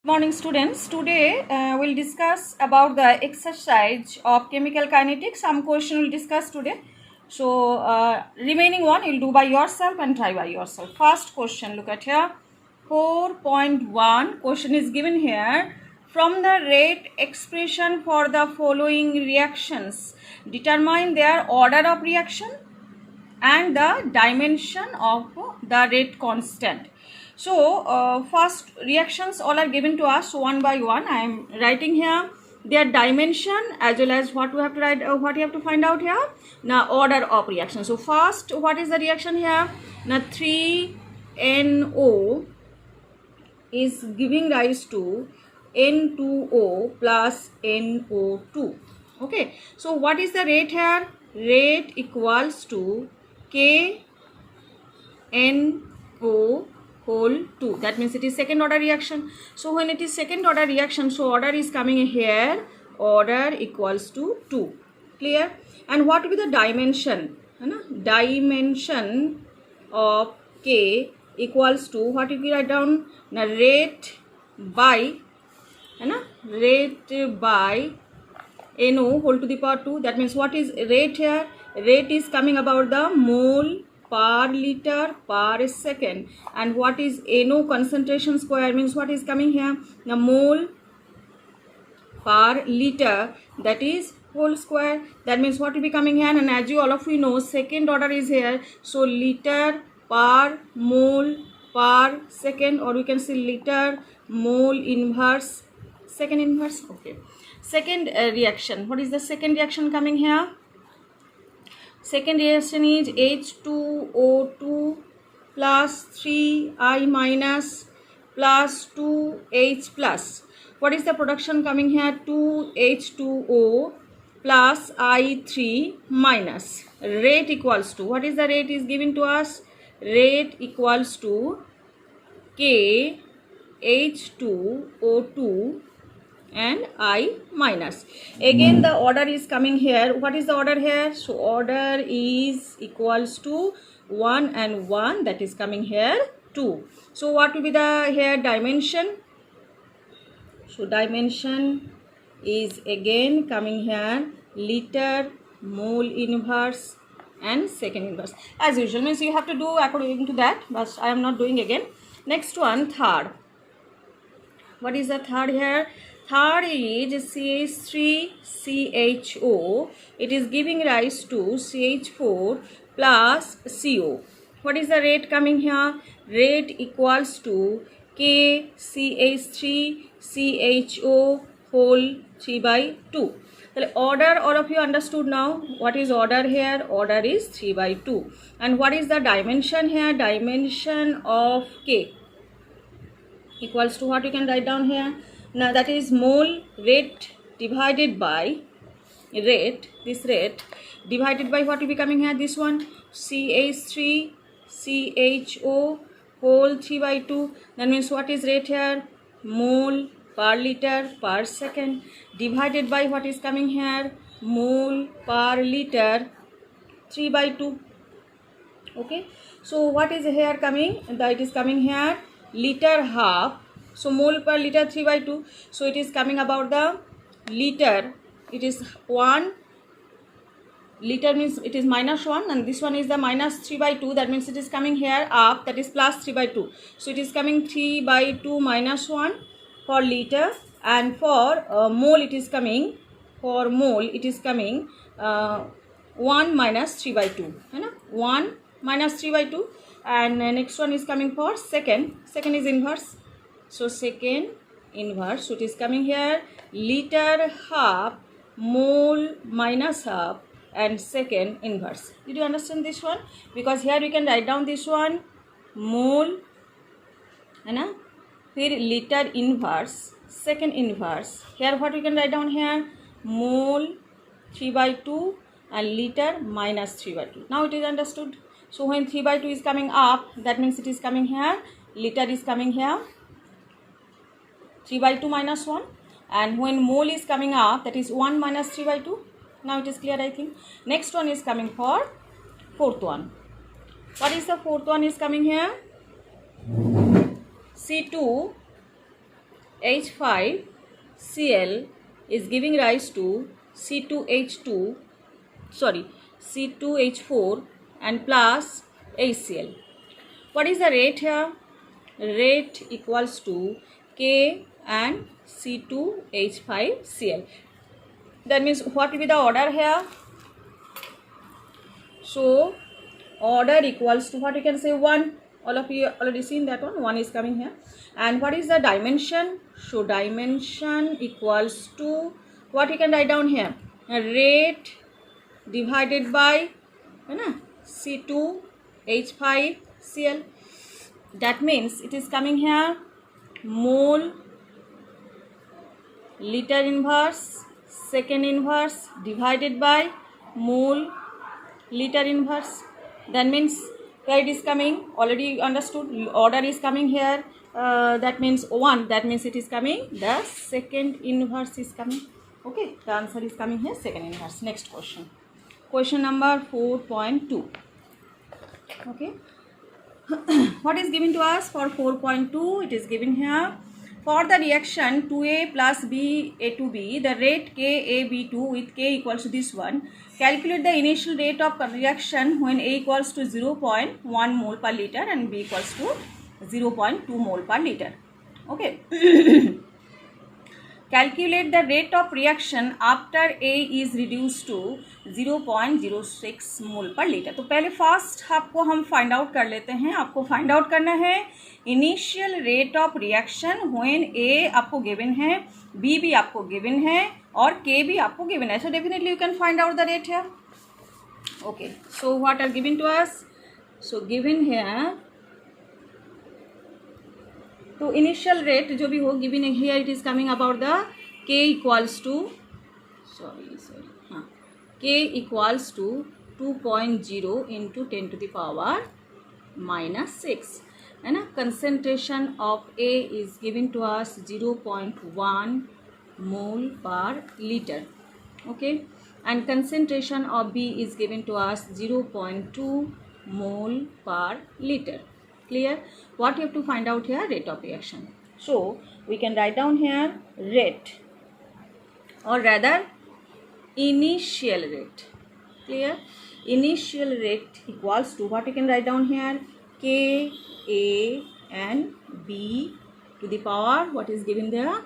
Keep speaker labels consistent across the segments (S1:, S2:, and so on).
S1: Morning students. Today we'll discuss about the exercise of chemical kinetics. Some question we'll discuss today. So remaining one you'll do by yourself and try by yourself. First question, look at here. 4.1 question is given here. From the rate expression for the following reactions, determine their order of reaction and the dimension of the rate constant. So first reactions all are given to us one by one. I am writing here their dimension as well as what we have to write, what you have to find out here. Now order of reaction. So first, what is the reaction here? Now 3NO is giving rise to N2O plus NO2. Okay, so what is the rate here? Rate equals to KNO whole 2. That means it is second order reaction. So when it is second order reaction, so order is coming here, order equals to 2. Clear? And what will be the dimension? Dimension of K equals to, what if we write down? Now rate by NO whole to the power 2. That means what is rate here? Rate is coming about the mole per liter per second. And what is NO concentration square means what is coming here? The mole per liter, that is whole square. That means what will be coming here? And as you all of you know, second order is here. So liter per mole per second, or we can say liter mole inverse second inverse. Okay, second reaction. What is the second reaction coming here? Second reaction is H2O2 plus 3I minus plus 2H plus. What is the production coming here? 2H2O plus I3 minus. Rate equals to, what is the rate is given to us? Rate equals to KH2O2 and I minus. Again the order is coming here. What is the order here? So order is equals to 1 and 1, that is coming here 2. So what will be the here dimension? So dimension is again coming here liter mole inverse and second inverse. As usual, means you have to do according to that, but I am not doing again. Next one, third. What is the third here? Third is CH3CHO. It is giving rise to CH4 plus CO. What is the rate coming here? Rate equals to KCH3CHO whole 3 by 2. Order, all of you understood now. What is order here? Order is 3 by 2. And what is the dimension here? Dimension of K equals to what you can write down here? Now that is mole rate divided by rate, this rate divided by what will be coming here? This one, CH3CHO whole 3 by 2. That means what is rate here? Mole per liter per second divided by what is coming here? Mole per liter 3 by 2. Okay, so what is here coming? That is coming here liter half. So mole per liter 3 by 2. So it is coming about the liter. It is 1 liter, means it is minus 1, and this one is the minus 3 by 2. That means it is coming here up, that is plus 3 by 2. So it is coming 3 by 2 minus 1 for liter, and for mole it is coming, for mole it is coming 1 minus 3 by 2. 1 minus 3 by 2. And next one is coming for second. Second is inverse. So second inverse, so it is coming here liter half mole minus half and second inverse. Did you understand this one? Because here we can write down this one mole, here liter inverse, second inverse. Here what we can write down here? Mole 3 by 2 and liter minus 3 by 2. Now it is understood. So when 3 by 2 is coming up, that means it is coming here, liter is coming here 3 by 2 minus 1, and when mole is coming up, that is 1 minus 3 by 2. Now it is clear, I think. Next one is coming for fourth one. What is the fourth one is coming here? C2 H5Cl is giving rise to C2H2, sorry, C2H4 and plus HCl. What is the rate here? Rate equals to K and C2H5Cl. That means what will be the order here? So order equals to what you can say 1. All of you already seen that one. 1 is coming here. And what is the dimension? So dimension equals to what you can write down here? Rate divided by C2H5Cl. That means it is coming here mole liter inverse second inverse divided by mole liter inverse. That means where it is coming, already understood, order is coming here, that means 1, that means it is coming, the second inverse is coming. Okay, the answer is coming here, second inverse. Next question, question number 4.2. okay. What is given to us for 4.2? It is given here, for the reaction 2A plus B A to B, the rate KAB2 with K equals to this one, calculate the initial rate of reaction when A equals to 0.1 mole per liter and B equals to 0.2 mole per liter. Okay. Calculate the rate of reaction after A is reduced to 0.06 mole per litre. तो पहले first आपको हम find out कर लेते हैं. आपको find out करना है initial rate of reaction when ए आपको गिवन है, बी भी आपको गिवन है और के भी आपको गिवन है. So definitely you can find out the rate here. Okay, so what are given to us? So given here, तो इनिशियल रेट जो भी हो given here, it is coming about the k equals to k equals to 2.0 into 10 to the power -6 है ना. Concentration of A is given to us 0.1 mole per litre. Okay, and concentration of B is given to us 0.2 mole per litre. Clear? What you have to find out here? Rate of reaction. So we can write down here rate, or rather initial rate. Clear? Initial rate equals to what you can write down here? K, A and B to the power what is given there?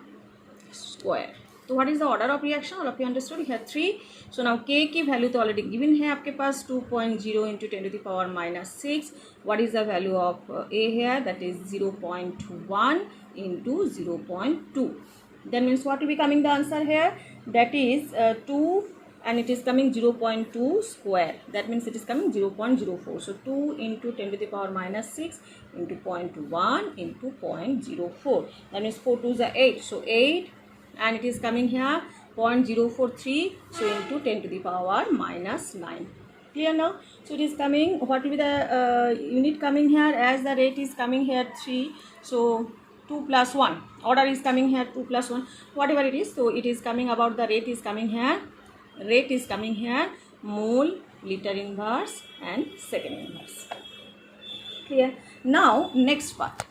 S1: Square. तो what is the order of reaction? All of you understood? Here 3. So now K की value तो already given है आपके पास 2.0 into 10 to the power -6. What is the value of A here? That is 0.1 into 0.2. That means what will be coming the answer here? That is 2 and it is coming 0.2 square. That means it is coming 0.04. So 2 into 10 to the power -6 into 0.1 into 0.04. That means 4 2s are 8. So 8. And it is coming here 0.043, so into 10 to the power -9. Clear now? So it is coming, what will be the unit coming here, as the rate is coming here 3, so 2 plus 1, order is coming here 2 plus 1, whatever it is. So it is coming about the rate is coming here, rate is coming here mole liter inverse and second inverse. Clear? Now next part.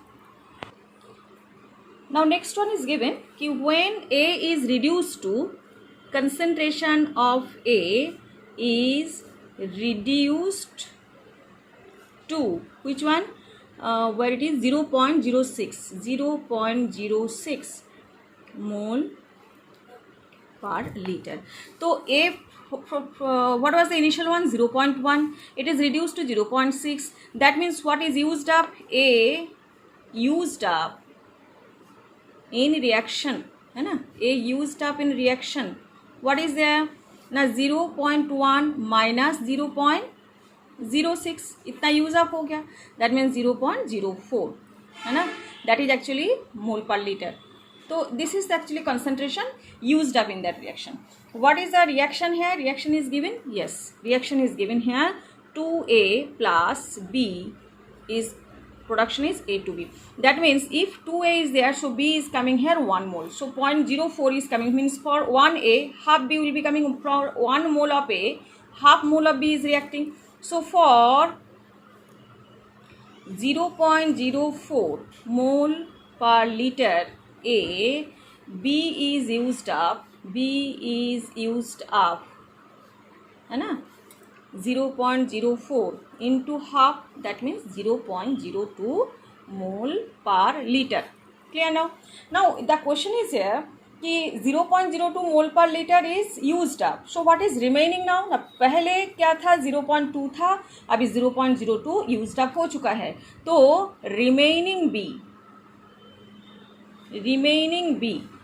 S1: Now next one is given कि when A is reduced to, concentration of A is reduced to which one? Where it is 0.06 mole per liter. तो A, what was the initial one? 0.1. It is reduced to 0.6. That means what is used up? A used up in reaction है ना. A used up in reaction. What is there? ना 0.1 minus 0.06 इतना use up हो गया. That means 0.04 है ना. That is actually mole per liter. So this is actually concentration used up in that reaction. What is the reaction here? Reaction is given. Yes, reaction is given here. 2A plus B is production is A to B. That means if 2A is there, so B is coming here 1 mole. So 0.04 is coming, means for 1A, half B will be coming from 1 mole of A, half mole of B is reacting. So for 0.04 mole per liter A, B is used up, है ना, 0.04 into half, that means 0.02 mole per liter. Clear now? Now the question is here कि 0.02 मोल per litre is used up. So what is remaining now? पहले क्या था? 0.2 था, अभी 0.02 used up हो चुका है. तो remaining be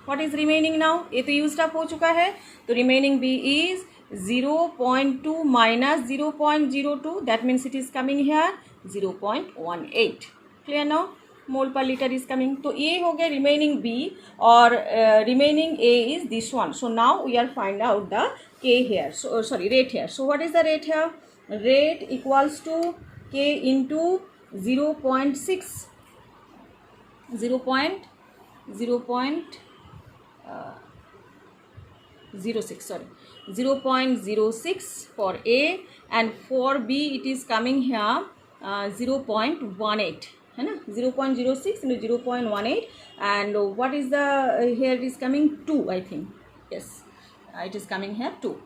S1: what is remaining now? ये तो यूज्ड अप हो चुका है, तो remaining B is 0.2 minus 0.02, that means it is coming here 0.18. clear now? Mole per litre is coming. तो ये हो गया रिमेनिंग बी और remaining A is this one. So now we are find out the K here, sorry rate here. So what is the rate here? Rate equals to K into 0.6 0.06 for A, and for B it is coming here 0.18, है ना, 0.06 into 0.18, and what is the here it is coming 2, I think. Yes, it is coming here 2.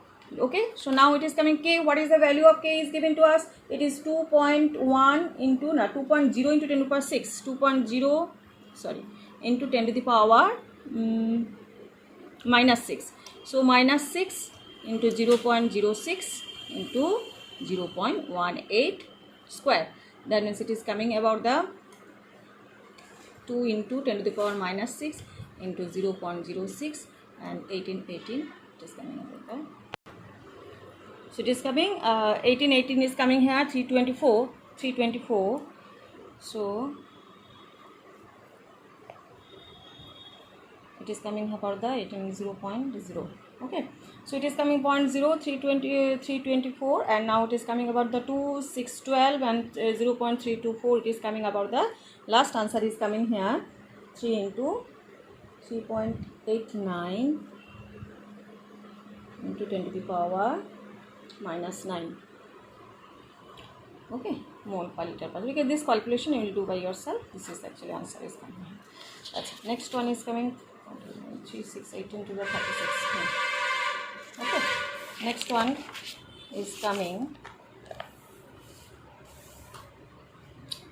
S1: Okay, so now it is coming K. What is the value of K is given to us? It is 2.1 into 2.0 into 10 to the power 6, 2.0 into 10 to the power minus 6. So minus 6 into 0.06 into 0.18 square. That means it is coming about the 2 into 10 to the power minus 6 into 0.06 and 18 it is coming about that. So it is coming 18 is coming here 324. So it is coming about the 18 0.0. Okay, so it is coming 0.0 324, and now it is coming about the 2 6 12 and 0.324. it is coming about the last answer is coming here 3 into 3.89 into 10 to the power minus 9. Okay, mole per liter. Because this calculation you will do by yourself. This is actually answer is coming here. That's it. Next one is coming 3 6 18 to the 36. Okay, next one is coming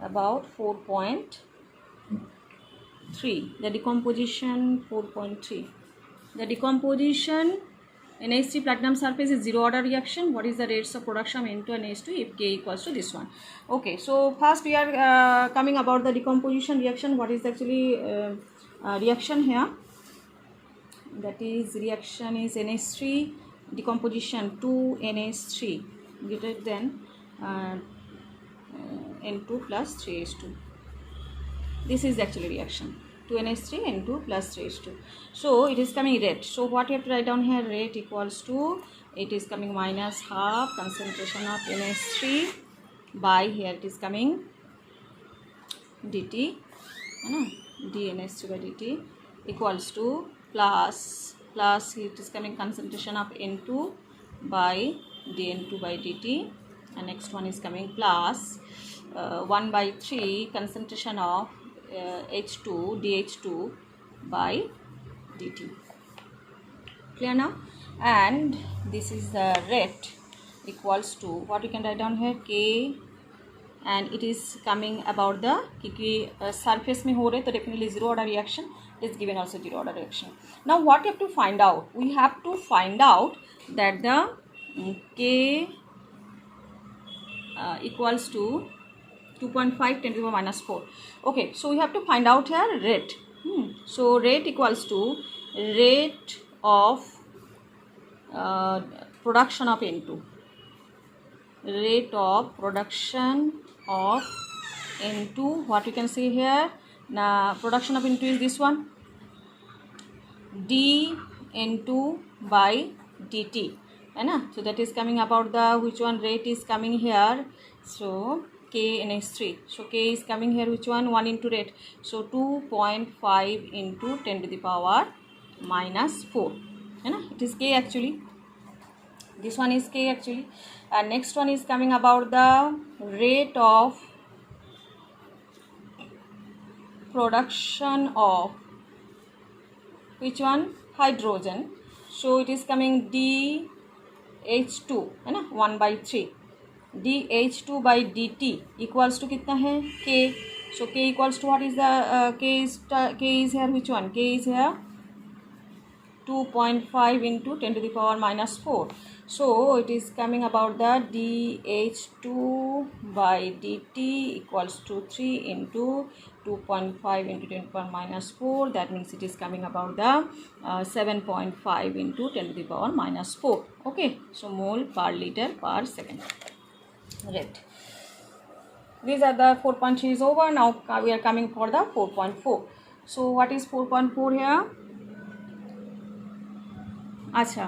S1: about 4.3, the decomposition 4.3. The decomposition NH3 platinum surface is zero order reaction. What is the rates of production of N2 and NH2 if K equals to this one? Okay, so first we are coming about the decomposition reaction. What is actually reaction here? That is reaction is NH3 decomposition 2 NH3 greater than N2 plus 3H2. This is actually reaction 2 NH3 N2 plus 3H2. So it is coming rate. So what you have to write down here? Rate equals to, it is coming minus half concentration of NH3 by, here it is coming dt, dNH3 by dt equals to plus it is coming concentration of N2 by dN2 by dt, and next one is coming plus 1 by 3 concentration of H2 dH2 by dt. Clear now? And this is the rate equals to, what we can write down here, K, and it is coming about the क्योंकि surface में हो रहे तो definitely zero order reaction is given, also zero order reaction. Now what you have to find out? We have to find out that the K equals to 2.5 10 to the power minus 4. Okay, so we have to find out here rate. So rate equals to rate of production of N2. Rate of production of N2. What we can see here? Now production of N2 is this one. dN2 by dt. So that is coming about the which one rate is coming here. So K NH3. So K is coming here which one? 1 into rate. So 2.5 into 10 to the power minus 4. It is K actually. This one is K actually. And next one is coming about the rate of production of which one? Hydrogen. So it is coming DH2 है ना, 1/3 DH2 by dt equals to कितना है K. So K equals to what is the K is here which one? K is here 2.5 into 10 to the power minus 4. So it is coming about the dH2 by dt equals to 3 into 2.5 into 10 to the power minus 4. That means it is coming about the 7.5 into 10 to the power minus 4. Okay, so mole per liter per second. Right. These are the 4.3 is over. Now we are coming for the 4.4. So what is 4.4 here? Acha,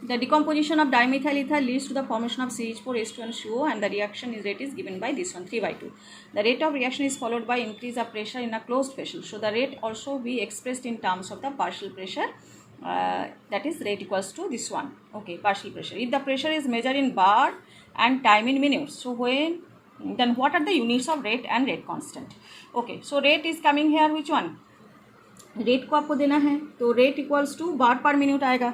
S1: the decomposition of dimethyl ether leads to the formation of CH4H2NCO and the reaction rate is given by this one 3/2. The rate of reaction is followed by increase of pressure in a closed vessel. So the rate also be expressed in terms of the partial pressure. That is rate equals to this one. Okay, partial pressure. If the pressure is measured in bar and time in minutes, so then what are the units of rate and rate constant? Okay, so rate is coming here which one? Rate को आपको देना है तो rate equals to bar per minute आएगा.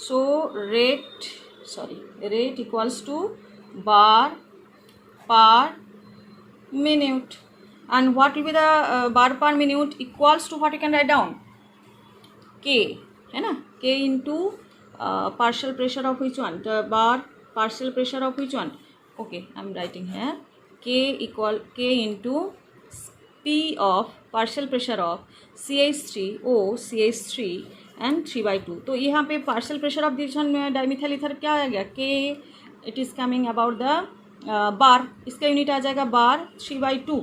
S1: So rate equals to bar per minute and what will be the bar per minute equals to what you can write down k है ना, k into partial pressure of which one, the bar partial pressure of which one. Okay, I am writing है k into P of partial pressure of CH3O CH3 and 3/2. तो यहाँ पे partial pressure of this one dimethyl ether क्या आ गया? K it is coming about the bar. इसका unit आ जाएगा बार 3/2.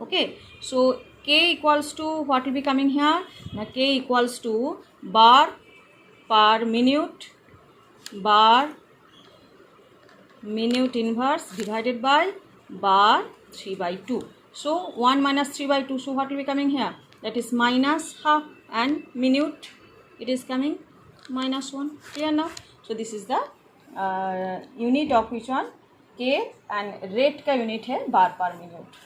S1: Okay, so K equals to what will be coming here? Now K equals to bar per minute inverse divided by bar 3/2. So 1 minus 3/2. So what will be coming here? That is minus half, and minute it is coming minus 1. Clear now? So this is the unit of which one? K, and rate का unit है bar per minute.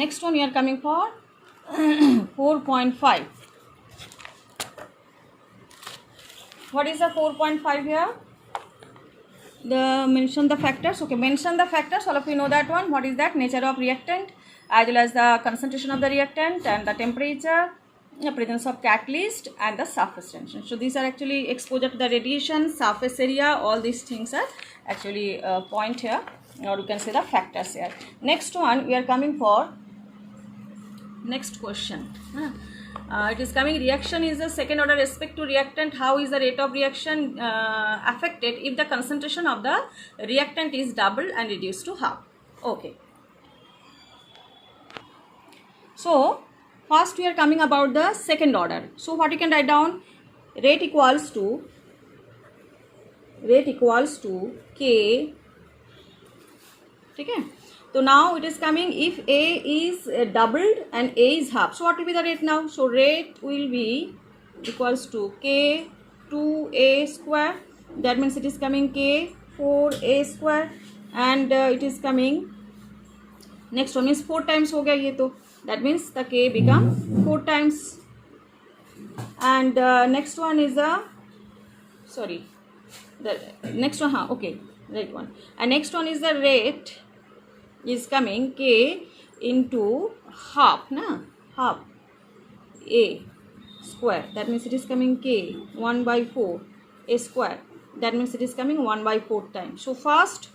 S1: Next one we are coming for 4.5. What is the 4.5 here? Mention the factors. Okay, mention the factors. All of you know that one. What is that? Nature of reactant, as well as the concentration of the reactant and the temperature, the presence of catalyst and the surface tension. So these are actually exposure to the radiation, surface area. All these things are actually point here, or you can say the factors here. Next one we are coming for next question. It is coming, reaction is the second order respect to reactant. How is the rate of reaction affected if the concentration of the reactant is doubled and reduced to half? Okay, so first we are coming about the second order. So what you can write down? Rate equals to K. ठीक है. So now it is coming, if A is doubled and A is half, so what will be the rate now? So rate will be equals to K 2A square. That means it is coming K 4A square, and it is coming next one means 4 times हो गया ये तो. That means the K become 4 times, and next one is the next one okay, right one, and next one is the rate is coming K into half half A square. That means it is coming K 1/4 A square. That means it is coming 1/4 times. So first,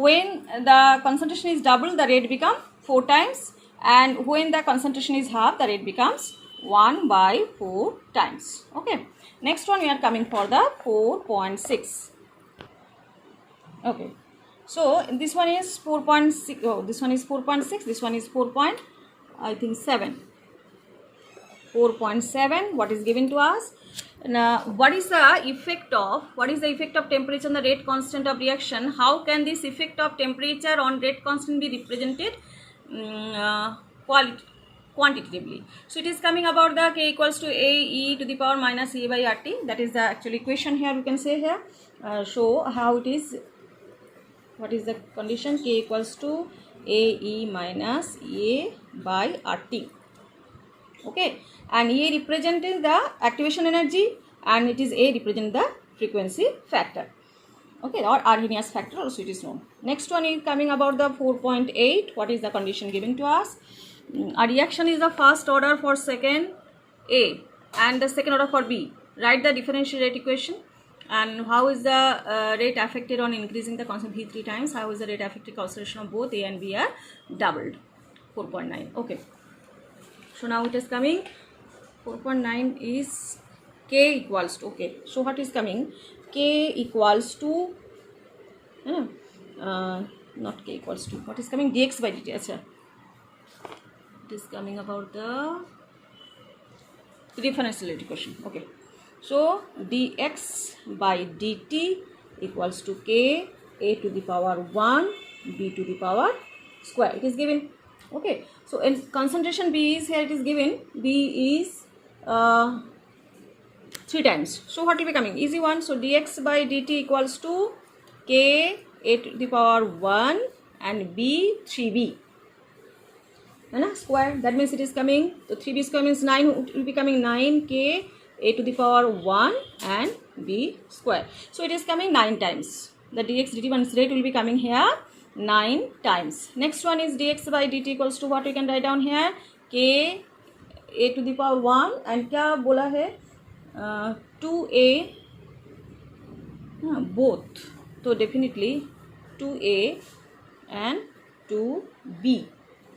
S1: when the concentration is double, the rate become 4 times, and when the concentration is half, the rate becomes 1/4 times. Okay, next one we are coming for the 4.6. Okay, so this one is 4.6. Oh, this one is 4.6. This one is 4.7. 4.7. What is given to us? Now, what is the effect of temperature on the rate constant of reaction? How can this effect of temperature on rate constant be represented quantitatively? So it is coming about the K equals to A e to the power minus A by RT. That is the actual equation here. You can say here. Show how it is. What is the condition? K equals to A e minus A by RT. Okay, and A representing the activation energy, and it is A represent the frequency factor. Okay, or Arrhenius factor also it is known. Next one is coming about the 4.8. What is the condition given to us? A reaction is the first order for second A and the second order for B. Write the differential rate equation, and how is the rate affected on increasing the constant V 3 times. How is the rate affected concentration of both A and B are doubled. 4.9. Okay, so now it is coming 4.9 is K equals to, okay, so what is coming? K equals to not K equals to, what is coming? Dx by dt. Achha, it is coming about the differential rate equation. Okay, so dx by dt equals to K A to the power 1 B to the power square. It is given. Okay, so in concentration B is here, it is given. B is 3 times. So what will be coming? Easy one. So dx by dt equals to K A to the power 1 and B 3B. Square. That means it is coming. So 3B square means 9. It will be coming 9K A to the power 1 and B square. So it is coming 9 times. The dx dt one's rate will be coming here 9 times. Next one is dx by dt equals to what we can write down here? K A to the power 1 and क्या बोला है? 2A both. So definitely 2A and 2B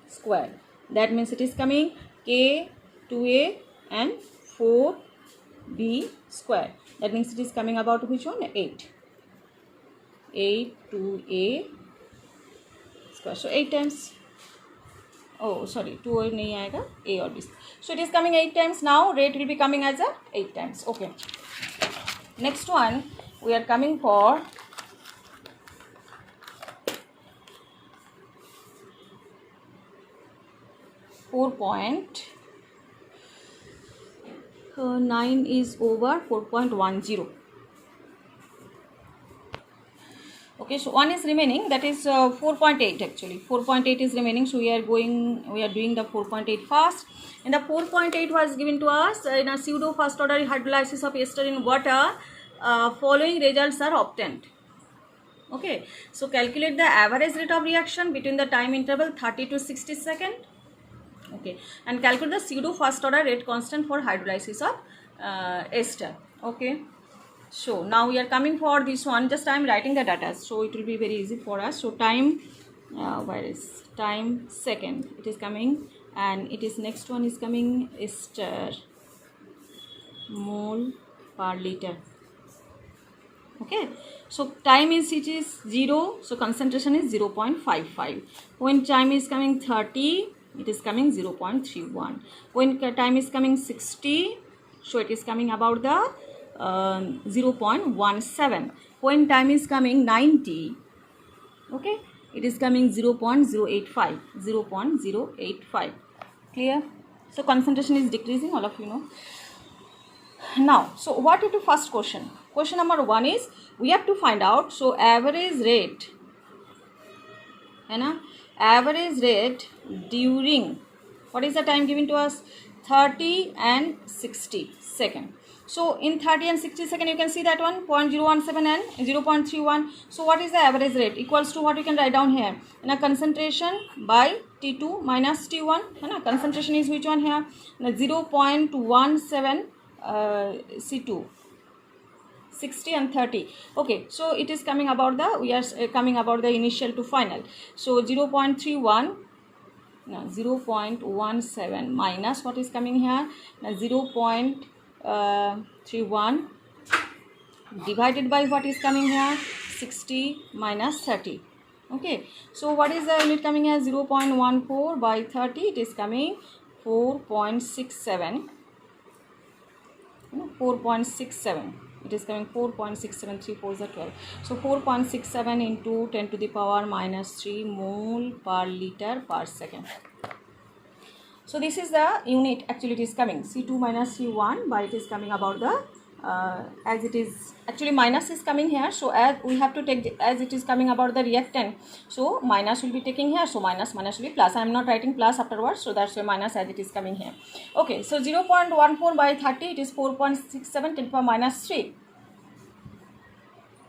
S1: square. That means it is coming K 2A and 4B square. That means it is coming about which one? 8. 8 2A square. So 8 times. Oh sorry, 2 nahi aayega, A or B. So it is coming 8 times. Now rate will be coming as a 8 times. Okay. Next one we are coming for 4.9 is over 4.10. Okay, so one is remaining, that is 4.8 actually. 4.8 is remaining, so we are doing the 4.8 first. And the 4.8 was given to us in a pseudo first order hydrolysis of ester in water. Following results are obtained. Okay, so calculate the average rate of reaction between the time interval 30 to 60 seconds. Okay, and calculate the pseudo first order rate constant for hydrolysis of ester. Okay, so now we are coming for this one. Just I am writing the data, so it will be very easy for us. So time, where is time second? It is coming, and it is next one is coming ester mole per liter. Okay, so time is, it is 0, so concentration is 0.55. When time is coming 30, it is coming 0.31. When time is coming 60, so it is coming about the 0.17. When time is coming 90, okay, it is coming 0.085. 0.085. Clear? So concentration is decreasing, all of you know. Now, so what is the first question? Question number 1 is we have to find out, so average rate, average rate during, what is the time given to us? 30 and 60 second. So in 30 and 60 second you can see that one 0.017 and 0.31. So what is the average rate? Equals to what you can write down here, concentration by T2 minus T1. Concentration is which one here? 0.17 C2, 60 and 30. Okay, so it is coming about the, we are coming about the initial to final. So 0.31, 0.17 minus what is coming here? 0.31 divided by what is coming here? 60 minus 30. Okay, so what is the unit coming here? 0.14 by 30. It is coming 4.67. 4.67. It is coming 4.67. 3 4s are 12. So 4.67 into 10 to the power minus 3 mole per liter per second. So this is the unit, actually it is coming C2 minus C1 by it is coming about the as it is actually minus is coming here, so as we have to take as it is coming about the reactant, so minus will be taking here, so minus will be plus. I am not writing plus afterwards, so that's why minus as it is coming here. Okay, so 0.14 by 30, it is 4.67 10 to the power minus 3.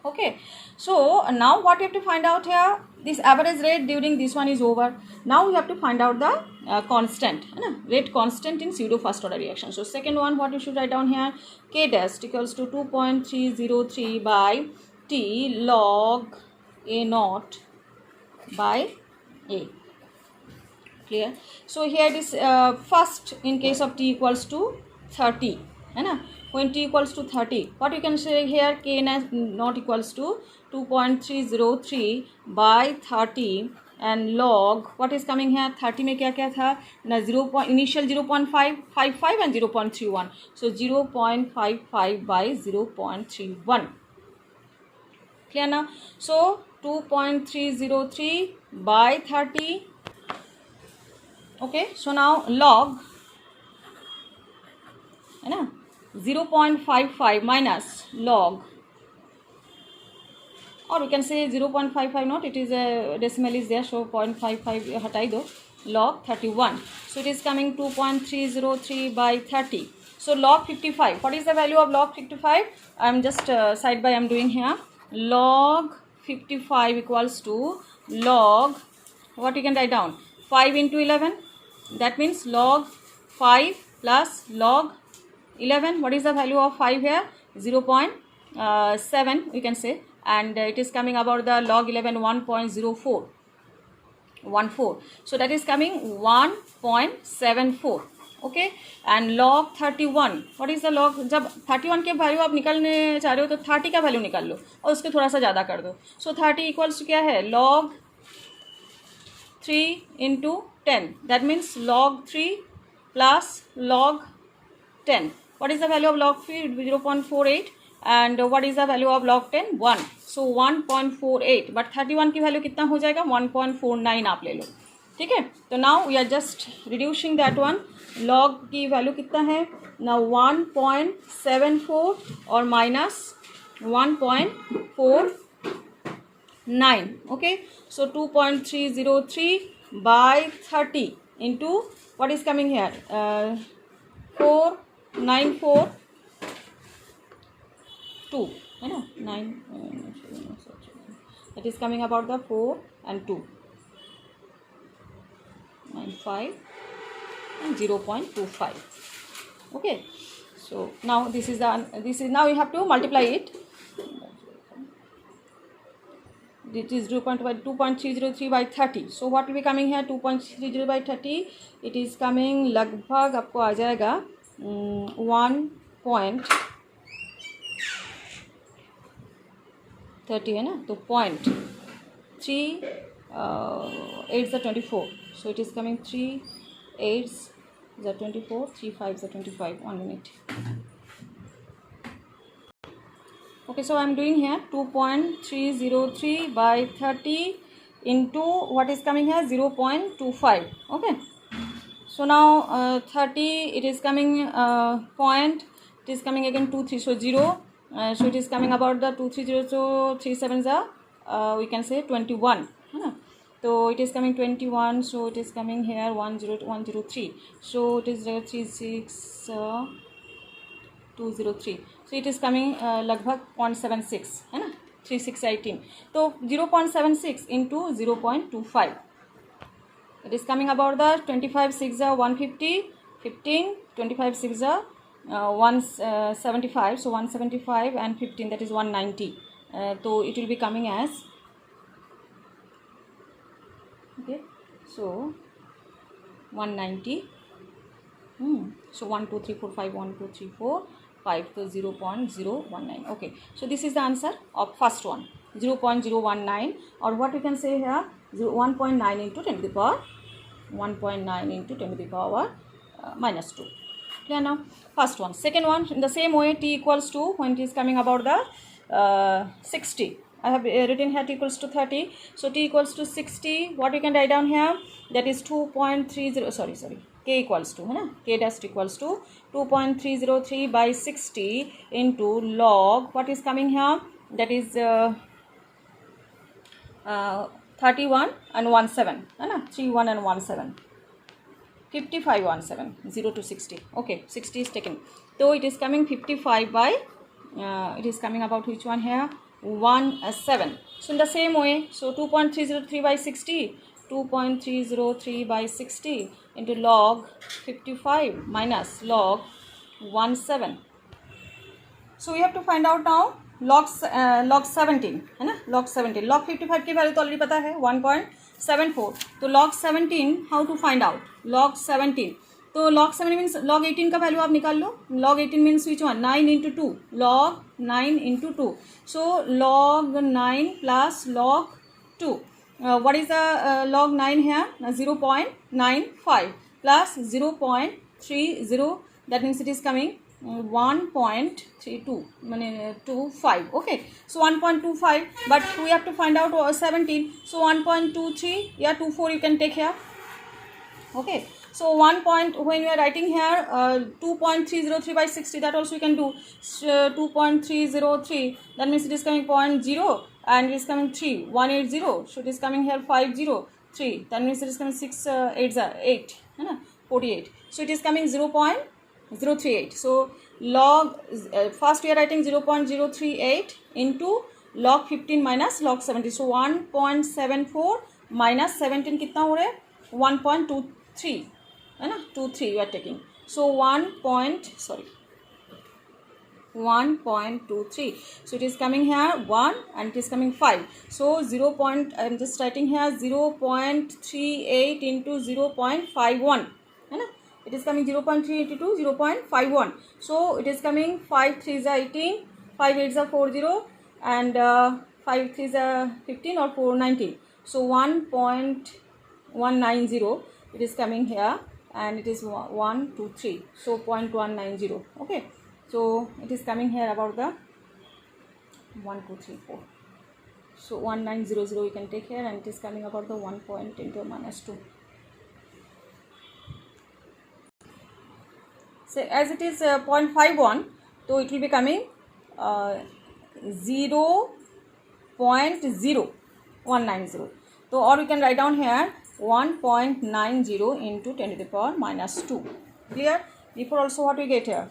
S1: Okay, so now what you have to find out here, this average rate during this one is over. Now we have to find out the constant, rate constant in pseudo first order reaction. So second one, what you should write down here, K dash equals to 2.303 by T log A naught by A. Clear? So here it is first in case of T equals to 30, when T equals to 30, what you can say here, K naught equals to 2.303 by 30 and log, what is coming here, 30 में क्या क्या था ना, initial 0.555 and 0.31, so 0.55 by 0.31. clear now? So 2.303 by 30. Okay, so now log 0.55 minus log, or we can say 0.55 not, it is a decimal is there, so 0.55 hatai do, log 31. So it is coming 2.303 by 30. So log 55, what is the value of log 55? I am just side by I am doing here. Log 55 equals to log, what you can write down, 5 into 11, that means log 5 plus log 11. What is the value of 5 here? 0.7 we can say, and it is coming about the log 11 1.0414, so that is coming 1.74. okay, and log 31, what is the log, जब 31 के value आप निकालने चाह रहे हो तो 30 का value निकाल लो और उसके थोड़ा सा ज़्यादा कर दो. सो 30 इक्वल्स टू क्या है, log 3 into 10, that means log 3 plus log 10. What is the value of log 3? 0.48. And what is the value of log 10? 1. So 1.48. But 31 की वैल्यू कितना हो जाएगा, 1.49 आप ले लो. ठीक है, तो now we are just reducing that one. log की वैल्यू कितना है now, 1.74 और minus 1.49. okay, so 2.303 by 30 into what is coming here, 4942, है ना, 9, that is coming about the 4 and 2, 95 and 0.25. okay, so now this is now you have to multiply it. It is 2.303 by 30. So what will be coming here, 2.30 by 30, it is coming लगभग आपको आ जाएगा 1.30 है ना, तो 0.3 8s are 24, so it is coming 3 8s are 24, 3 5s are 25. 1 minute. Okay, so I am doing here 2.303 by 30 into what is coming here, 0.25. okay, so now 30, it is coming point, it is coming again 2 3, so 0, so it is coming about the 2 3 0, so 3 7s are we can say 21. So it is coming 21, so it is coming here 103, so it is 36 203, so it is coming लगभग 0.76 है ना, 3618, तो 0.76 into 0.25, it is coming about the 25 6 are 150, 15 25 6 are 175, so 175 and 15, that is 190, so it will be coming as, okay, so 190, so 1 2 3 4 5, 1 2 3 4 5, so 0.019. okay, so this is the answer of first one, 0.019, or what we can say here, 1.9 into 10 to the power 1.9 into 10 to the power minus 2. clear now? First one. Second one, in the same way, t equals to, when it is coming about the 60, I have written here t equals to 30, so t equals to 60, what we can write down here, that is 2.30, sorry k equals to, है ना, k dash equals to 2.303 by 60 into log what is coming here, that is 31 and 17, है ना, 31 and 17, 55 17, 0 to 60, okay, 60 is taken, so it is coming 55 by it is coming about which one here, 17. So in the same way, so 2.303 by 60, 2.303 by 60 into log 55 minus log 17. So we have to find out now log 17, है ना, log 17, log 55 की value तो already पता है 1.74, तो log 17 how to find out log 17, तो log 17 means log 18 का value आप निकाल लो, log 18 means which one, 9 into 2, log 9 into 2, so log 9 plus log 2, what is the log 9 here, 0.95 plus 0.30, that means it is coming 1.32 माने 25, okay, so 1.25, but we have to find out 17, so 1.23 या 24 you can take here, okay, so 1 point, when we are writing here 2.303 by 60, that also you can do 2.303, that means it is coming 0.0 and it is coming 3, 180, so it is coming here 503, that means it is coming 6 8, है ना, 48, so it is coming 0.038, so log first we are writing 0.038 into log 15 minus log 70, so 1.74 minus 17 कितना हो रहा है, 1.23, है ना, 23 we are taking, so 1.23, so it is coming here 1 and it is coming 5, so 0. I am just writing here 0.38 into 0.51, है ना, it is coming 0.3 into 0.51, so it is coming 5 3s are 18, 5 8s are 40, and 5 3s are 15 or 4 19, so 1.190 it is coming here, and it is 1 2 3, so 0.190, okay, so it is coming here about the 1 2 3 4, so 1900 you can take here, and it is coming about the 1 point into minus 2. So as it is 0.51, so it will be coming 0.0190, so or we can write down here 1.90 into 10 to the power minus 2. Clear? Before also what we get here,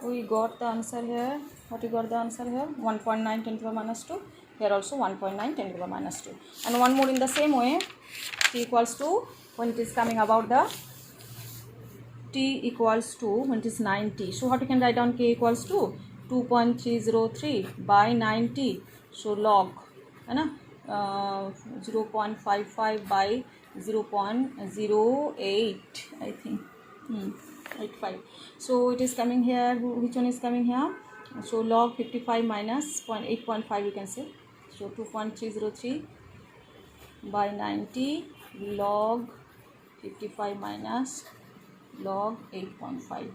S1: we got the answer here, what we got the answer here, 1.9 10 to the power minus 2, here also 1.9 10 to the power minus 2, and one more in the same way, t equals to, when it is coming about the t equals to, when it is 90, so what we can write down, k equals to 2.303 by 90, so log, है ना, 0.55 by 0.08, I think 85, so it is coming here, which one is coming here, so log 55 minus 8.5 you can say, so 2.303 by 90 log 55 minus log 8.5,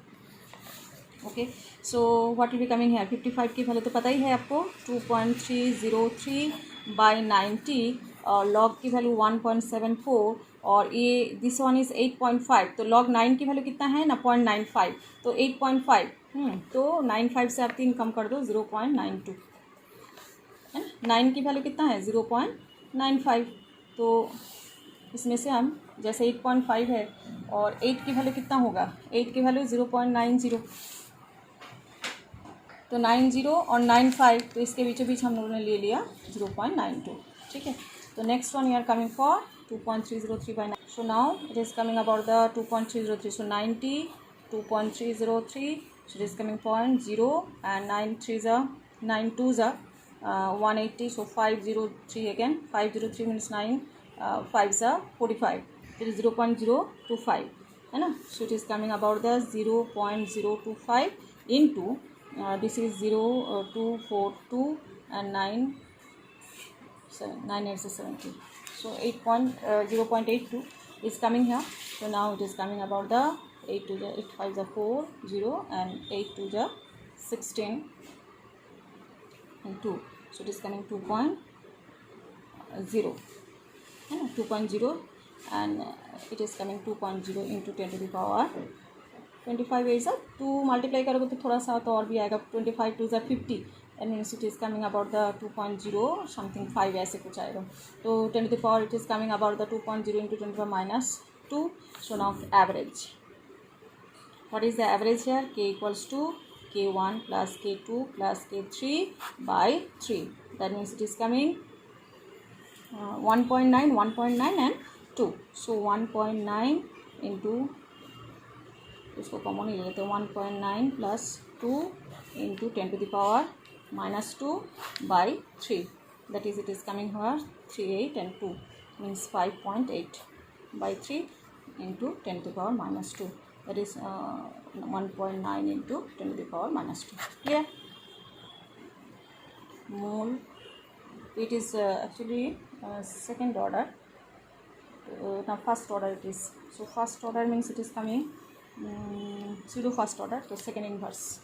S1: okay, so what will be coming here, 55 की value तो पता ही है आपको, 2.303 by 90 और log की value 1.74, और ये this one is 8.5, तो log 9 की वैल्यू कितना है ना, 0.95, तो 8.5, तो 95 से आप 3 कम कर दो 0.92, है ना, 9 की वैल्यू कितना है 0.95, तो इसमें से हम जैसे 8.5 है और 8 की वैल्यू कितना होगा, 8 की वैल्यू 0.90, तो 90 और 95, तो इसके बीचों बीच हम लोगों ने ले लिया 0.92, ठीक है, तो next one we are coming for 2.303 by 9, so now it is coming about the 2.303, so 90 2.303, so it is coming 0.0 and 9 3s are 9 2s are 180, so 503 again, 503 means 9 5s are 45, it is 0.025, है ना, so it is coming about the 0.025 into this is 0242 and 9 8 is 70, so 0.82 is coming here, so now it is coming about the 8 to the 8 5 are 4 0 and 8 to the 16 and 2, so it is coming 2.0, 2.0, and it is coming 2.0 into 10 to the power 25 is 2 multiply करोगे तो थोड़ा सा तो और भी आएगा 25 2 50 and means it is coming about the 2.0 something 5 ऐसे कुछ आएगा तो 10 to the power it is coming about the 2.0 into 10 to the power minus 2. So now average. What is the average here? K equals to K1 plus K2 plus K3 by 3. That means it is coming 1.9, 1.9 and 2. So 1.9 into इसको common ही ले लेते हैं 1.9 plus 2 into 10 to the power minus 2 by 3. That is it is coming here 3, 8 and 2 means 5.8 by 3 into 10 to the power minus 2. That is 1.9 into 10 to the power minus 2. Clear? Mole. It is actually second order. Now first order it is. So first order means it is coming pseudo first order. So second inverse.